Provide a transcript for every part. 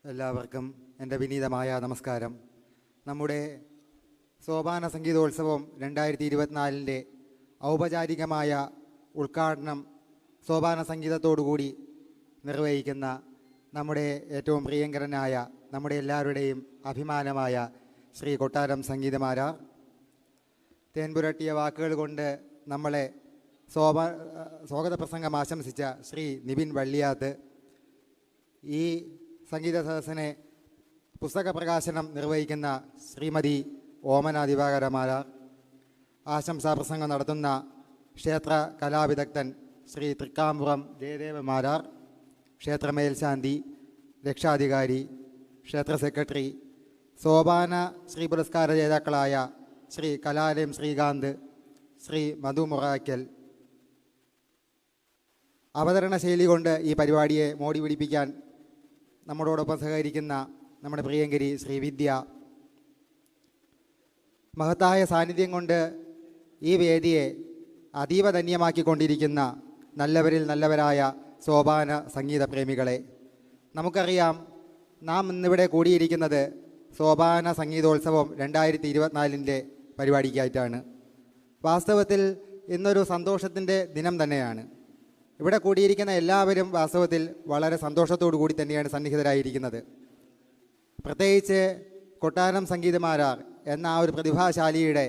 എല്ലാവർക്കും എൻ്റെ വിനീതമായ നമസ്കാരം. നമ്മുടെ സോപാന സംഗീതോത്സവം 2024 ഔപചാരികമായ ഉദ്ഘാടനം സോപാന സംഗീതത്തോടുകൂടി നിർവഹിക്കുന്ന നമ്മുടെ ഏറ്റവും പ്രിയങ്കരനായ നമ്മുടെ എല്ലാവരുടെയും അഭിമാനമായ ശ്രീ കൊട്ടാരം സംഗീതമാരാർ തേൻപുരട്ടിയ വാക്കുകൾ കൊണ്ട് നമ്മളെ സ്വാഗത പ്രസംഗം ആശംസിച്ച ശ്രീ നിബിൻ വള്ളിയാത്ത്, ഈ സംഗീത സദസ്സിനെ പുസ്തക പ്രകാശനം നിർവഹിക്കുന്ന ശ്രീമതി ഓമന ദിവാകരമാരാർ, ആശംസാ പ്രസംഗം നടത്തുന്ന ക്ഷേത്ര കലാവിദഗ്ധൻ ശ്രീ തൃക്കാമ്പുറം ജയദേവമാരാർ, ക്ഷേത്ര മേൽശാന്തി, രക്ഷാധികാരി, ക്ഷേത്ര സെക്രട്ടറി, സോപാന ശ്രീ പുരസ്കാര ജേതാക്കളായ ശ്രീ കലാലയം ശ്രീകാന്ത്, ശ്രീ മധു മുറാക്കൽ. അവതരണ ശൈലി കൊണ്ട് ഈ പരിപാടിയെ മോടി പിടിപ്പിക്കാൻ നമ്മളോടൊപ്പം സഹകരിക്കുന്ന നമ്മുടെ പ്രിയങ്കരി ശ്രീ വിദ്യ, മഹത്തായ സാന്നിധ്യം കൊണ്ട് ഈ വേദിയെ അതീവ ധന്യമാക്കിക്കൊണ്ടിരിക്കുന്ന നല്ലവരിൽ നല്ലവരായ സോപാന സംഗീത പ്രേമികളെ. നമുക്കറിയാം, നാം ഇന്നിവിടെ കൂടിയിരിക്കുന്നത് സോപാന സംഗീതോത്സവം 2024 പരിപാടിക്കായിട്ടാണ്. വാസ്തവത്തിൽ ഇന്നൊരു സന്തോഷത്തിൻ്റെ ദിനം തന്നെയാണ്. ഇവിടെ കൂടിയിരിക്കുന്ന എല്ലാവരും വാസ്തവത്തിൽ വളരെ സന്തോഷത്തോടു കൂടി തന്നെയാണ് സന്നിഹിതരായിരിക്കുന്നത്. പ്രത്യേകിച്ച് കൊട്ടാരം സംഗീതമാരാർ എന്ന ആ ഒരു പ്രതിഭാശാലിയുടെ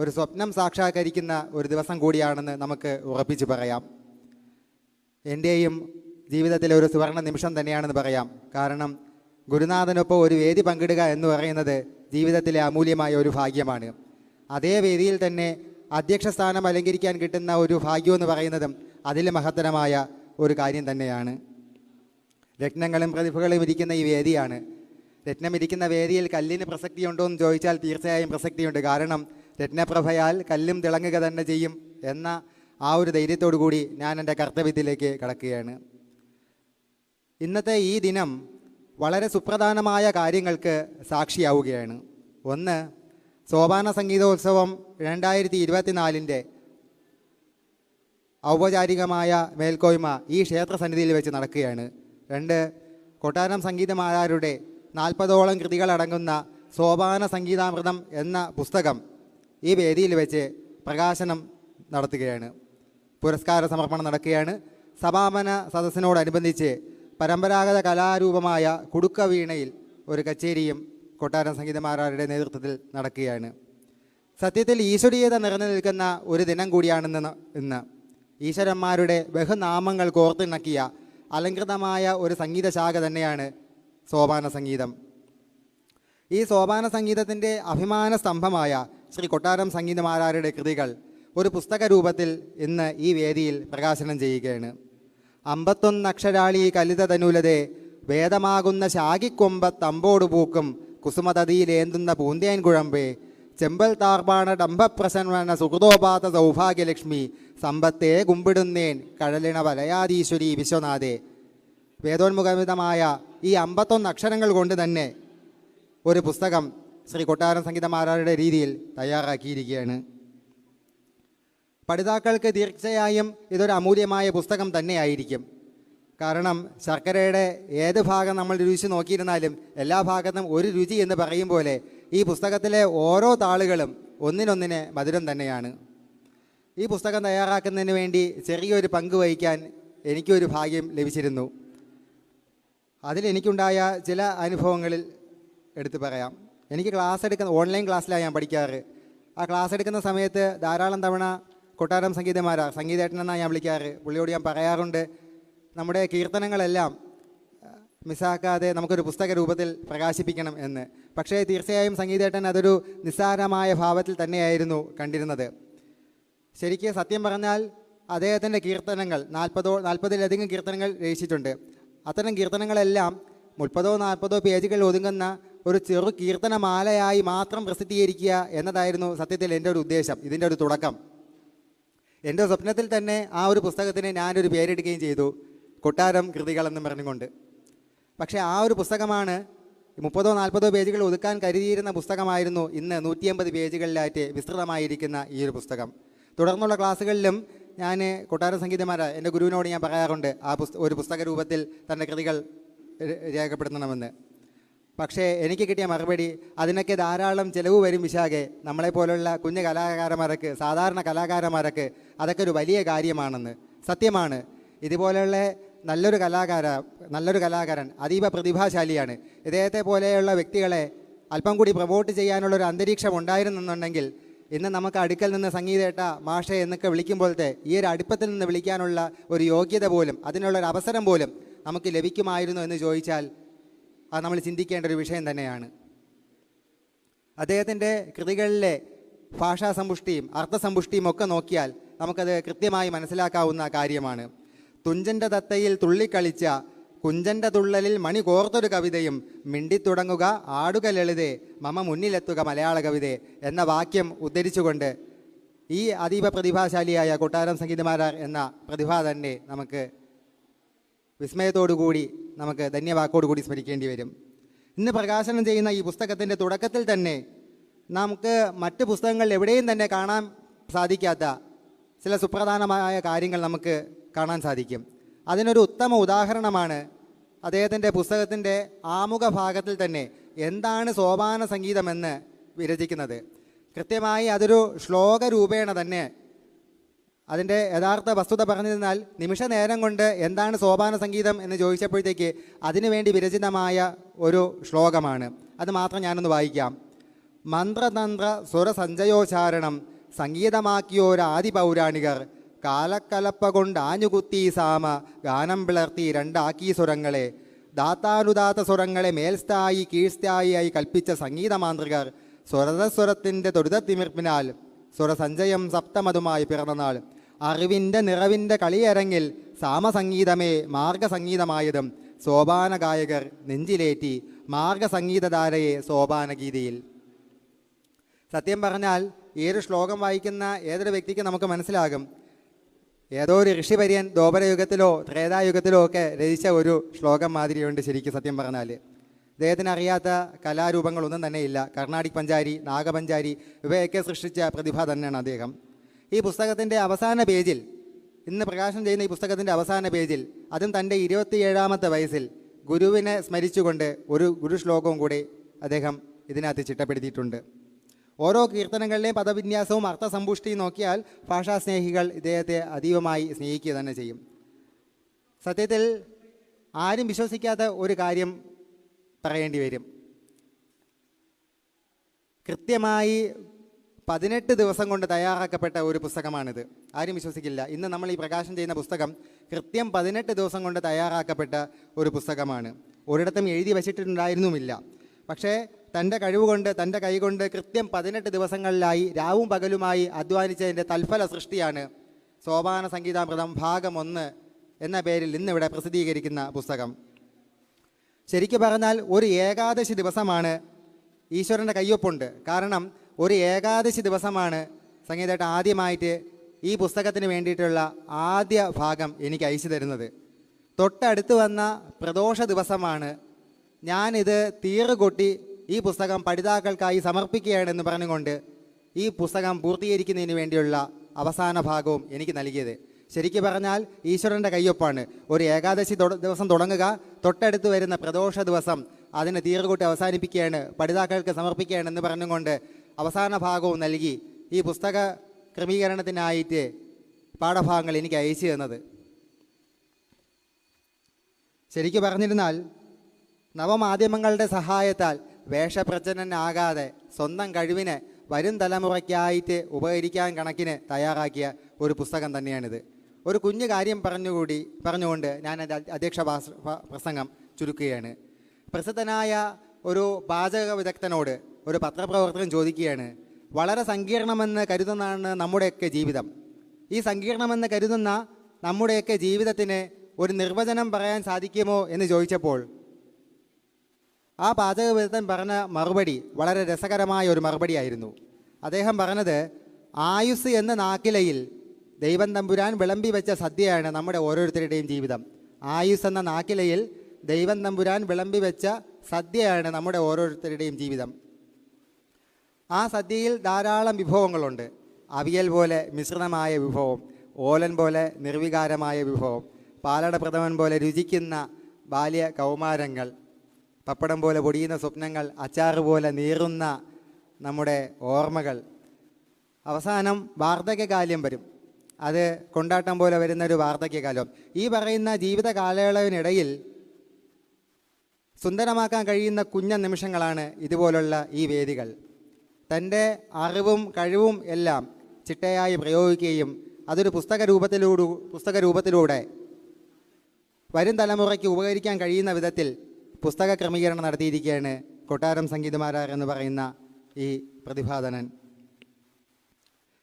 ഒരു സ്വപ്നം സാക്ഷാത്കരിക്കുന്ന ഒരു ദിവസം കൂടിയാണെന്ന് നമുക്ക് ഉറപ്പിച്ച് പറയാം. എൻ്റെയും ജീവിതത്തിലെ ഒരു സുവർണ നിമിഷം തന്നെയാണെന്ന് പറയാം. കാരണം ഗുരുനാഥനൊപ്പം ഒരു വേദി പങ്കിടുക എന്ന് പറയുന്നത് ജീവിതത്തിലെ അമൂല്യമായ ഒരു ഭാഗ്യമാണ്. അതേ വേദിയിൽ തന്നെ അധ്യക്ഷ സ്ഥാനം അലങ്കരിക്കാൻ കിട്ടുന്ന ഒരു ഭാഗ്യം എന്ന് പറയുന്നതും അതിൽ മഹത്തരമായ ഒരു കാര്യം തന്നെയാണ്. രത്നങ്ങളും പ്രതിഭകളും ഇരിക്കുന്ന ഈ വേദിയാണ്. രത്നം ഇരിക്കുന്ന വേദിയിൽ കല്ലിന് പ്രസക്തിയുണ്ടോ എന്ന് ചോദിച്ചാൽ തീർച്ചയായും പ്രസക്തിയുണ്ട്. കാരണം രത്നപ്രഭയാൽ കല്ലും തിളങ്ങുക തന്നെ ചെയ്യും എന്ന ആ ഒരു ധൈര്യത്തോടു കൂടി ഞാൻ എൻ്റെ കർത്തവ്യത്തിലേക്ക് കടക്കുകയാണ്. ഇന്നത്തെ ഈ ദിനം വളരെ സുപ്രധാനമായ കാര്യങ്ങൾക്ക് സാക്ഷിയാവുകയാണ്. ഒന്ന്, സോപാന സംഗീതോത്സവം 2024 ഔപചാരികമായ മേൽക്കോയ്മ ഈ ക്ഷേത്ര സന്നിധിയിൽ വെച്ച് നടക്കുകയാണ്. 2, കൊട്ടാരം സംഗീതമാരാരുടെ 40ഓളം കൃതികളടങ്ങുന്ന സോപാന സംഗീതാമൃതം എന്ന പുസ്തകം ഈ വേദിയിൽ വെച്ച് പ്രകാശനം നടത്തുകയാണ്. പുരസ്കാര സമർപ്പണം നടക്കുകയാണ്. സമാപന സദസ്സിനോടനുബന്ധിച്ച് പരമ്പരാഗത കലാരൂപമായ കുടുക്ക വീണയിൽ ഒരു കച്ചേരിയും കൊട്ടാരം സംഗീതമാരാരുടെ നേതൃത്വത്തിൽ നടക്കുകയാണ്. സത്യത്തിൽ ഈശ്വരീയത നിറഞ്ഞു നിൽക്കുന്ന ഒരു ദിനം കൂടിയാണെന്ന് ഇന്ന്. ഈശ്വരന്മാരുടെ ബഹുനാമങ്ങൾ കോർത്തിണക്കിയ അലങ്കൃതമായ ഒരു സംഗീതശാഖ തന്നെയാണ് സോപാന സംഗീതം. ഈ സോപാന സംഗീതത്തിൻ്റെ അഭിമാന സ്തംഭമായ ശ്രീ കൊട്ടാരം സംഗീതമാരാരുടെ കൃതികൾ ഒരു പുസ്തക രൂപത്തിൽ ഇന്ന് ഈ വേദിയിൽ പ്രകാശനം ചെയ്യുകയാണ്. 51 അക്ഷരാളി കലിത തനുലതേ വേദമാകുന്ന ശാഖിക്കൊമ്പത്തമ്പോടു പൂക്കും കുസുമതതിയിലേന്തുന്ന പൂന്തേൻ കുഴമ്പേ ചെമ്പൽ താർപ്പാണ ഡംഭപ്രസന്ന സുഹൃതോപാത സൗഭാഗ്യലക്ഷ്മി സമ്പത്തേ കുമ്പിടുന്നേൻ കഴലിണ വലയാധീശ്വരി വിശ്വനാഥേ. വേദോന്മുഖമിതമായ ഈ 51 അക്ഷരങ്ങൾ കൊണ്ട് തന്നെ ഒരു പുസ്തകം ശ്രീ കൊട്ടാരം സംഗീതമാരാരുടെ രീതിയിൽ തയ്യാറാക്കിയിരിക്കുകയാണ്. പഠിതാക്കൾക്ക് തീർച്ചയായും ഇതൊരു അമൂല്യമായ പുസ്തകം തന്നെയായിരിക്കും. കാരണം ശർക്കരയുടെ ഏത് ഭാഗം നമ്മൾ രുചിച്ച് നോക്കിയിരുന്നാലും എല്ലാ ഭാഗത്തും ഒരു രുചി എന്ന് പറയും പോലെ ഈ പുസ്തകത്തിലെ ഓരോ താളുകളും ഒന്നിനൊന്നിന് മധുരം തന്നെയാണ്. ഈ പുസ്തകം തയ്യാറാക്കുന്നതിന് വേണ്ടി ചെറിയൊരു പങ്ക് വഹിക്കാൻ എനിക്കൊരു ഭാഗ്യം ലഭിച്ചിരുന്നു. അതിലെനിക്കുണ്ടായ ചില അനുഭവങ്ങളിൽ എടുത്തു പറയാം. എനിക്ക് ഓൺലൈൻ ക്ലാസ്സിലാണ് ഞാൻ പഠിക്കാറ്. ആ ക്ലാസ് എടുക്കുന്ന സമയത്ത് ധാരാളം തവണ കൊട്ടാരം സംഗീതമാരാർ, സംഗീതേട്ടനെന്നാണ് ഞാൻ വിളിക്കാറ്, പുള്ളിയോട് ഞാൻ പറയാറുണ്ട്, നമ്മുടെ കീർത്തനങ്ങളെല്ലാം മിസ്സാക്കാതെ നമുക്കൊരു പുസ്തക രൂപത്തിൽ പ്രകാശിപ്പിക്കണം എന്ന്. പക്ഷേ തീർച്ചയായും സംഗീതേട്ടൻ അതൊരു നിസ്സാരമായ ഭാവത്തിൽ തന്നെയായിരുന്നു കണ്ടിരുന്നത്. ശരിക്കും സത്യം പറഞ്ഞാൽ അദ്ദേഹത്തിൻ്റെ കീർത്തനങ്ങൾ 40-ലധികം കീർത്തനങ്ങൾ രചിച്ചിട്ടുണ്ട്. അത്തരം കീർത്തനങ്ങളെല്ലാം 30-40 പേജുകളിൽ ഒതുങ്ങുന്ന ഒരു ചെറു കീർത്തനമാലയായി മാത്രം പ്രസിദ്ധീകരിക്കുക എന്നതായിരുന്നു സത്യത്തിൽ എൻ്റെ ഒരു ഉദ്ദേശം, ഇതിൻ്റെ ഒരു തുടക്കം. എൻ്റെ സ്വപ്നത്തിൽ തന്നെ ആ ഒരു പുസ്തകത്തിന് ഞാനൊരു പേരെടുക്കുകയും ചെയ്തു, കൊട്ടാരം കൃതികളെന്നും പറഞ്ഞുകൊണ്ട്. പക്ഷേ ആ ഒരു പുസ്തകമാണ് 30-40 പേജുകൾ ഒതുക്കാൻ കരുതിയിരുന്ന പുസ്തകമായിരുന്നു ഇന്ന് 150 പേജുകളിലായിട്ട് വിസ്തൃതമായിരിക്കുന്ന ഈ ഒരു പുസ്തകം. തുടർന്നുള്ള ക്ലാസ്സുകളിലും ഞാൻ കൊട്ടാരം സംഗീതമാരാ എൻ്റെ ഗുരുവിനോട് ഞാൻ പറയാറുണ്ട്, ഒരു പുസ്തക രൂപത്തിൽ തൻ്റെ കൃതികൾ രേഖപ്പെടുത്തണമെന്ന്. പക്ഷേ എനിക്ക് കിട്ടിയ മറുപടി, അതിനൊക്കെ ധാരാളം ചിലവ് വരും വിശാഖെ, നമ്മളെപ്പോലുള്ള കുഞ്ഞു കലാകാരന്മാർക്ക്, സാധാരണ കലാകാരന്മാർക്ക് അതൊക്കെ ഒരു വലിയ കാര്യമാണെന്ന്. സത്യമാണ്. ഇതുപോലെയുള്ള നല്ലൊരു കലാകാരൻ അതീവ പ്രതിഭാശാലിയാണ്. ഇദ്ദേഹത്തെ പോലെയുള്ള വ്യക്തികളെ അല്പം കൂടി പ്രൊമോട്ട് ചെയ്യാനുള്ളൊരു അന്തരീക്ഷം ഉണ്ടായിരുന്നെന്നുണ്ടെങ്കിൽ ഇന്ന് നമുക്ക് അടുക്കൽ നിന്ന് സംഗീതേട്ട മാഷെ എന്നൊക്കെ വിളിക്കുമ്പോഴത്തെ ഈ ഒരു അടുപ്പത്തിൽ നിന്ന് വിളിക്കാനുള്ള ഒരു യോഗ്യത പോലും, അതിനുള്ളൊരു അവസരം പോലും നമുക്ക് ലഭിക്കുമായിരുന്നു എന്ന് ചോദിച്ചാൽ അത് നമ്മൾ ചിന്തിക്കേണ്ട ഒരു വിഷയം തന്നെയാണ്. അദ്ദേഹത്തിൻ്റെ കൃതികളിലെ ഭാഷാസമ്പുഷ്ടിയും അർത്ഥസമ്പുഷ്ടിയും ഒക്കെ നോക്കിയാൽ നമുക്കത് കൃത്യമായി മനസ്സിലാക്കാവുന്ന കാര്യമാണ്. തുഞ്ചൻ്റെ തത്തയിൽ തുള്ളിക്കളിച്ച കുഞ്ചൻ്റെ തുള്ളലിൽ മണി കോർത്തൊരു കവിതയും മിണ്ടിത്തുടങ്ങുക ആടുക ലളിതേ മമ മുന്നിലെത്തുക മലയാള കവിതേ എന്ന വാക്യം ഉദ്ധരിച്ചുകൊണ്ട് ഈ അതീവ പ്രതിഭാശാലിയായ കൊട്ടാരം സംഗീതമാരാർ എന്ന പ്രതിഭ തന്നെ നമുക്ക് വിസ്മയത്തോടുകൂടി നമുക്ക് ധന്യവാക്കോടുകൂടി സ്മരിക്കേണ്ടി വരും. ഇന്ന് പ്രകാശനം ചെയ്യുന്ന ഈ പുസ്തകത്തിൻ്റെ തുടക്കത്തിൽ തന്നെ നമുക്ക് മറ്റ് പുസ്തകങ്ങളിൽ എവിടെയും തന്നെ കാണാൻ സാധിക്കാത്ത ചില സുപ്രധാനമായ കാര്യങ്ങൾ നമുക്ക് കാണാൻ സാധിക്കും. അതിനൊരു ഉത്തമ ഉദാഹരണമാണ് അദ്ദേഹത്തിൻ്റെ പുസ്തകത്തിൻ്റെ ആമുഖ ഭാഗത്തിൽ തന്നെ എന്താണ് സോപാന സംഗീതമെന്ന് വിരചിക്കുന്നത്. കൃത്യമായി അതൊരു ശ്ലോക രൂപേണ തന്നെ അതിൻ്റെ യഥാർത്ഥ വസ്തുത പറഞ്ഞിരുന്നാൽ നിമിഷ നേരം കൊണ്ട് എന്താണ് സോപാന സംഗീതം എന്ന് ചോദിച്ചപ്പോഴത്തേക്ക് അതിനുവേണ്ടി വിരചിതമായ ഒരു ശ്ലോകമാണ്. അത് മാത്രം ഞാനൊന്ന് വായിക്കാം. മന്ത്രതന്ത്ര സ്വരസഞ്ചയോച്ചാരണം സംഗീതമാക്കിയോരാദി പൗരാണികർ കാലക്കലപ്പ കൊണ്ട് ആഞ്ഞുകുത്തി സാമ ഗാനം പിളർത്തി രണ്ടാക്കി സ്വരങ്ങളെ ദാത്താനുദാത്ത സ്വരങ്ങളെ മേൽസ്ഥായി കീഴ്സ്ഥായിയായി കൽപ്പിച്ച സംഗീതമാന്ത്രികർ സ്വരതസ്വരത്തിൻ്റെ തൊടുതത്തിമിർപ്പിനാൽ സ്വരസഞ്ചയം സപ്തമതുമായി പിറന്നനാൾ അറിവിൻ്റെ നിറവിൻ്റെ കളിയരങ്ങിൽ സാമസംഗീതമേ മാർഗസംഗീതമായതും സോപാന ഗായകർ നെഞ്ചിലേറ്റി മാർഗസംഗീതധാരയെ സോപാനഗീതിയിൽ. സത്യം പറഞ്ഞാൽ ഈ ഒരു ശ്ലോകം വായിക്കുന്ന ഏതൊരു വ്യക്തിക്ക് നമുക്ക് മനസ്സിലാകും, ഏതോ ഒരു ഋഷിവര്യൻ ദ്വാപരയുഗത്തിലോ ത്രേതായുഗത്തിലോ ഒക്കെ രചിച്ച ഒരു ശ്ലോകം മാതിരിയുണ്ട് ശരിക്കും. സത്യം പറഞ്ഞാൽ അദ്ദേഹത്തിന് അറിയാത്ത കലാരൂപങ്ങളൊന്നും തന്നെയില്ല. കർണാടിക് പഞ്ചാരി, നാഗപഞ്ചാരി ഇവയൊക്കെ സൃഷ്ടിച്ച പ്രതിഭ തന്നെയാണ് അദ്ദേഹം. ഈ പുസ്തകത്തിൻ്റെ അവസാന പേജിൽ, ഇന്ന് പ്രകാശനം ചെയ്യുന്ന ഈ പുസ്തകത്തിൻ്റെ അവസാന പേജിൽ, അതും തൻ്റെ 27ാമത്തെ വയസ്സിൽ ഗുരുവിനെ സ്മരിച്ചുകൊണ്ട് ഒരു ഗുരുശ്ലോകവും കൂടി അദ്ദേഹം ഇതിനകത്ത് ചിട്ടപ്പെടുത്തിയിട്ടുണ്ട്. ഓരോ കീർത്തനങ്ങളിലെയും പദവിന്യാസവും അർത്ഥസമ്പുഷ്ടിയും നോക്കിയാൽ ഭാഷാസ്നേഹികൾ ഇദ്ദേഹത്തെ അതീവമായി സ്നേഹിക്കുക തന്നെ ചെയ്യും. സത്യത്തിൽ ആരും വിശ്വസിക്കാത്ത ഒരു കാര്യം പറയേണ്ടി വരും. കൃത്യമായി 18 ദിവസം കൊണ്ട് തയ്യാറാക്കപ്പെട്ട ഒരു പുസ്തകമാണിത്. ആരും വിശ്വസിക്കില്ല. ഇന്ന് നമ്മൾ ഈ പ്രകാശനം ചെയ്യുന്ന പുസ്തകം കൃത്യം 18 ദിവസം കൊണ്ട് തയ്യാറാക്കപ്പെട്ട ഒരു പുസ്തകമാണ്. ഒരിടത്തും എഴുതി വച്ചിട്ടുണ്ടായിരുന്നുമില്ല. പക്ഷേ തൻ്റെ കഴിവുകൊണ്ട്, തൻ്റെ കൈകൊണ്ട് കൃത്യം 18 ദിവസങ്ങളിലായി രാവും പകലുമായി അധ്വാനിച്ചതിൻ്റെ തൽഫല സൃഷ്ടിയാണ് സോപാന സംഗീതാമൃതം ഭാഗം 1 എന്ന പേരിൽ ഇന്നിവിടെ പ്രസിദ്ധീകരിക്കുന്ന പുസ്തകം. ശരിക്കും പറഞ്ഞാൽ ഒരു ഏകാദശി ദിവസമാണ് ഈശ്വരൻ്റെ കയ്യൊപ്പുണ്ട്. കാരണം ഒരു ഏകാദശി ദിവസമാണ് സംഗീതമായിട്ട് ആദ്യമായിട്ട് ഈ പുസ്തകത്തിന് വേണ്ടിയിട്ടുള്ള ആദ്യ ഭാഗം എനിക്ക് അയച്ചു തരുന്നത്. തൊട്ടടുത്ത് വന്ന പ്രദോഷ ദിവസമാണ് ഞാനിത് തീറുകൊട്ടി ഈ പുസ്തകം പഠിതാക്കൾക്കായി സമർപ്പിക്കുകയാണെന്ന് പറഞ്ഞുകൊണ്ട് ഈ പുസ്തകം പൂർത്തീകരിക്കുന്നതിന് വേണ്ടിയുള്ള അവസാന ഭാഗവും എനിക്ക് നൽകിയത്. ശരിക്കും പറഞ്ഞാൽ ഈശ്വരൻ്റെ കയ്യൊപ്പാണ്. ഒരു ഏകാദശി ദിവസം തുടങ്ങുക, തൊട്ടടുത്ത് വരുന്ന പ്രദോഷ ദിവസം അതിന് തീറുകൊട്ടി അവസാനിപ്പിക്കുകയാണ്, പഠിതാക്കൾക്ക് സമർപ്പിക്കുകയാണെന്ന് പറഞ്ഞുകൊണ്ട് അവസാന ഭാഗവും നൽകി ഈ പുസ്തക ക്രമീകരണത്തിനായിട്ട് പാഠഭാഗങ്ങൾ എനിക്ക് അയച്ചു തന്നത്. ശരിക്കും പറഞ്ഞിരുന്നാൽ നവമാധ്യമങ്ങളുടെ സഹായത്താൽ വേഷപ്രച്ഛന്നനാകാതെ സ്വന്തം കഴിവിനെ വരും തലമുറയ്ക്കായിട്ട് ഉപകരിക്കാൻ കണക്കിന് തയ്യാറാക്കിയ ഒരു പുസ്തകം തന്നെയാണിത്. ഒരു കുഞ്ഞു കാര്യം പറഞ്ഞുകൊണ്ട് ഞാൻ അധ്യക്ഷ പ്രസംഗം ചുരുക്കുകയാണ്. പ്രസിദ്ധനായ ഒരു പാചക വിദഗ്ധനോട് ഒരു പത്രപ്രവർത്തകൻ ചോദിക്കുകയാണ്, വളരെ സങ്കീർണമെന്ന് കരുതുന്നതാണ് നമ്മുടെയൊക്കെ ജീവിതം. ഈ സങ്കീർണമെന്ന് കരുതുന്ന നമ്മുടെയൊക്കെ ജീവിതത്തിന് ഒരു നിർവചനം പറയാൻ സാധിക്കുമോ എന്ന് ചോദിച്ചപ്പോൾ ആ പാചക വിദഗ്ധൻ പറഞ്ഞ മറുപടി വളരെ രസകരമായ ഒരു മറുപടിയായിരുന്നു. അദ്ദേഹം പറഞ്ഞത്, ആയുസ് എന്ന നാക്കിലയിൽ ദൈവം തമ്പുരാൻ വിളമ്പി വെച്ച സദ്യയാണ് നമ്മുടെ ഓരോരുത്തരുടെയും ജീവിതം. ആയുസ് എന്ന നാക്കിലയിൽ ദൈവം തമ്പുരാൻ വിളമ്പി വെച്ച സദ്യയാണ് നമ്മുടെ ഓരോരുത്തരുടെയും ജീവിതം. ആ സദ്യയിൽ ധാരാളം വിഭവങ്ങളുണ്ട്. അവിയൽ പോലെ മിശ്രിതമായ വിഭവം, ഓലൻ പോലെ നിർവികാരമായ വിഭവം, പാലട പ്രഥമൻ പോലെ രുചിക്കുന്ന ബാല്യ കൗമാരങ്ങൾ, പപ്പടം പോലെ പൊടിയുന്ന സ്വപ്നങ്ങൾ, അച്ചാറ് പോലെ നീറുന്ന നമ്മുടെ ഓർമ്മകൾ. അവസാനം വാർദ്ധക്യകാലം വരും. അത് കൊണ്ടാട്ടം പോലെ വരുന്നൊരു വാർദ്ധക്യകാലം. ഈ പറയുന്ന ജീവിത കാലയളവിനിടയിൽ സുന്ദരമാക്കാൻ കഴിയുന്ന കുഞ്ഞ നിമിഷങ്ങളാണ് ഇതുപോലുള്ള ഈ വേദികൾ. തൻ്റെ അറിവും കഴിവും എല്ലാം ചിട്ടയായി പ്രയോഗിക്കുകയും അതൊരു പുസ്തക രൂപത്തിലൂടെ വരും തലമുറയ്ക്ക് ഉപകരിക്കാൻ കഴിയുന്ന വിധത്തിൽ പുസ്തക ക്രമീകരണം നടത്തിയിരിക്കുകയാണ് കൊട്ടാരം സംഗീതമാരാർ എന്ന് പറയുന്ന ഈ പ്രതിഭാധനൻ.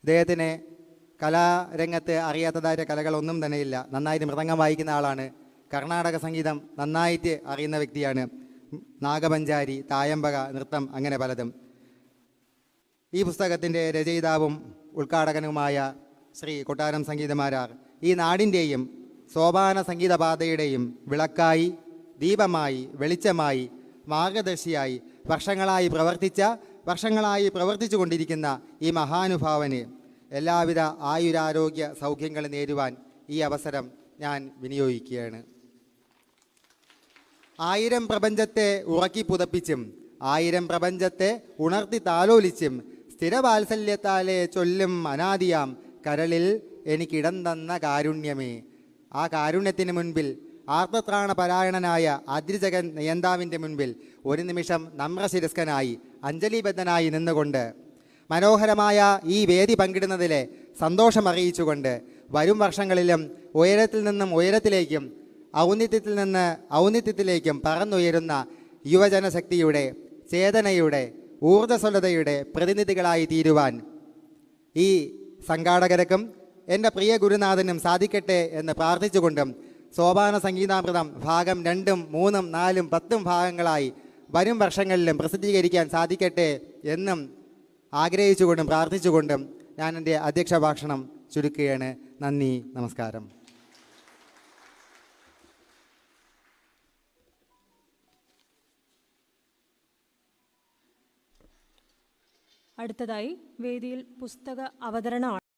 ഇദ്ദേഹത്തിന് കലാരംഗത്ത് അറിയാത്തതായ കലകളൊന്നും തന്നെയില്ല. നന്നായിട്ട് മൃദംഗം വായിക്കുന്ന ആളാണ്. കർണാടക സംഗീതം നന്നായിട്ട് അറിയുന്ന വ്യക്തിയാണ്. നാഗപഞ്ചാരി, തായമ്പക, നൃത്തം, അങ്ങനെ പലതും. ഈ പുസ്തകത്തിൻ്റെ രചയിതാവും ഉദ്ഘാടകനുമായ ശ്രീ കൊട്ടാരം സംഗീതമാരാർ ഈ നാടിൻ്റെയും സോപാന സംഗീതപാതയുടെയും വിളക്കായി, ദീപമായി, വെളിച്ചമായി, മാർഗദർശിയായി വർഷങ്ങളായി പ്രവർത്തിച്ചു കൊണ്ടിരിക്കുന്ന ഈ മഹാനുഭാവന് എല്ലാവിധ ആയുരാരോഗ്യ സൗഖ്യങ്ങൾ നേരുവാൻ ഈ അവസരം ഞാൻ വിനിയോഗിക്കുകയാണ്. 1000 പ്രപഞ്ചത്തെ ഉറക്കി പുതപ്പിച്ചും 1000 പ്രപഞ്ചത്തെ ഉണർത്തി താലോലിച്ചും സ്ഥിരവാത്സല്യത്താലെ ചൊല്ലും അനാദിയാം കരളിൽ എനിക്കിടം തന്ന കാരുണ്യമേ. ആ കാരുണ്യത്തിന് മുൻപിൽ ആർത്തത്രാണപരായണനായ അദ്രിജഗൻ നിയന്താവിൻ്റെ മുൻപിൽ ഒരു നിമിഷം നമ്രശിരസ്കനായി അഞ്ജലിബദ്ധനായി നിന്നുകൊണ്ട് മനോഹരമായ ഈ വേദി പങ്കിടുന്നതിലെ സന്തോഷമറിയിച്ചുകൊണ്ട് വരും വർഷങ്ങളിലും ഉയരത്തിൽ നിന്നും ഉയരത്തിലേക്കും ഔന്നിത്യത്തിൽ നിന്ന് ഔന്നിത്യത്തിലേക്കും പറന്നുയരുന്ന യുവജനശക്തിയുടെ, ചേതനയുടെ, ഊർജ്ജസ്വലതയുടെ പ്രതിനിധികളായി തീരുവാൻ ഈ സംഘാടകർക്കും എൻ്റെ പ്രിയ ഗുരുനാഥനും സാധിക്കട്ടെ എന്ന് പ്രാർത്ഥിച്ചുകൊണ്ടും സോപാന സംഗീതാമൃതം ഭാഗം 2, 3, 4, 10 ഭാഗങ്ങളായി വരും വർഷങ്ങളിലും പ്രസിദ്ധീകരിക്കാൻ സാധിക്കട്ടെ എന്നും ആഗ്രഹിച്ചുകൊണ്ടും പ്രാർത്ഥിച്ചുകൊണ്ടും ഞാൻ എൻ്റെ അധ്യക്ഷ ഭാഷണം ചുരുക്കുകയാണ്. നന്ദി, നമസ്കാരം. അടുത്തതായി വേദിയിൽ പുസ്തക അവതരണമാണ്.